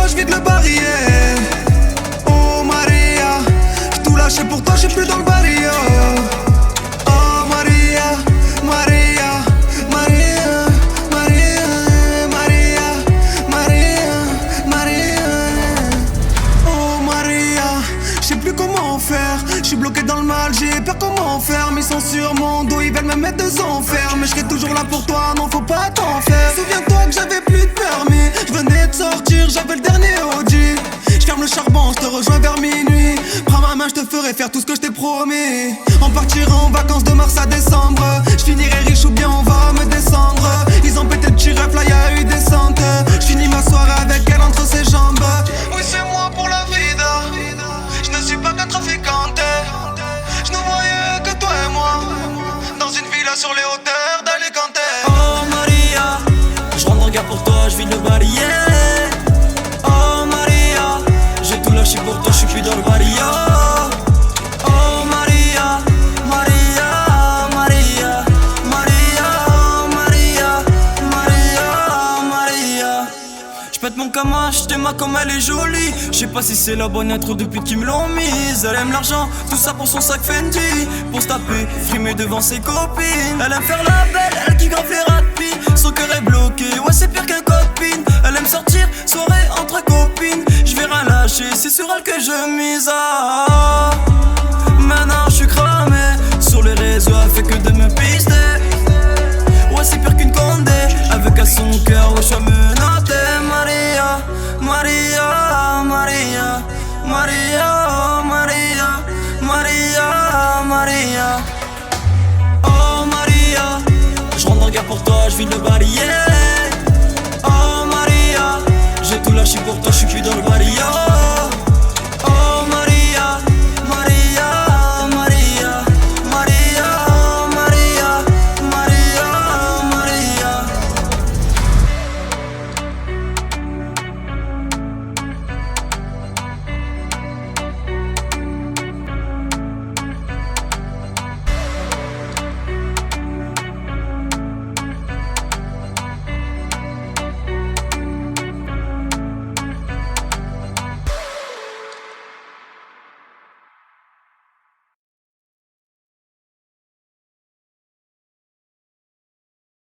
toi, je vide le barillet. Oh Maria, j'ai tout lâché pour toi, je suis plus dans le barrio. Oh Maria, Maria, Maria, Maria, Maria, Maria, Maria. Oh Maria, je sais plus comment faire. Je suis bloqué dans le mal, j'ai peur comment faire. Mais ils sont sur mon dos, ils veulent me mettre deux enfers. Mais je serai toujours là pour toi, non faut pas t'en faire. Souviens-toi que j'avais plus de permis. Je venais de sortir, j'avais le dernier Audi. Je ferme le charbon, je te rejoins vers minuit. Prends ma main, je te ferai faire tout ce que je t'ai promis. On partira en vacances de mars à décembre. Je finirai riche ou bien on va me descendre. Ils ont pété le petit ref, là y'a eu descente. Je finis ma soirée avec elle entre ses jambes. Oui c'est moi pour la vida. Je ne suis pas qu'un trafiquante. Je ne voyais que toi et moi dans une villa sur les hauteurs d'Alicante. Oh Maria, je rentre en gare pour toi, je vis le barillet. Oh Maria, j'ai tout lâché pour toi, je suis plus dans le barrio. Oh Maria, Maria, Maria, Maria, Maria, Maria, Maria. J'pète mon camache, t'aimes comme elle est jolie. J'sais pas si c'est la bonne intro depuis qu'ils me l'ont mise. Elle aime l'argent, tout ça pour son sac Fendi. Pour se taper, frimer devant ses copines. Elle aime faire la belle, elle qui gonfle les rapides. Son cœur est bloqué, ouais c'est pire qu'un copine. Elle aime sortir, soirée entre copines. J'vais rien lâcher, c'est sur elle que je mise. Maintenant j'suis cramé, sur les réseaux elle fait que de me pister. Ouais c'est pire qu'une condé, avec à son cœur, ouais j'suis menotté. Maria, Maria, Maria, Maria, Maria, Maria, Maria. Oh Maria, je rentre en gare pour toi, je vis le barillet. Oh Maria, j'ai tout lâché pour toi, je suis plus dans le barrio.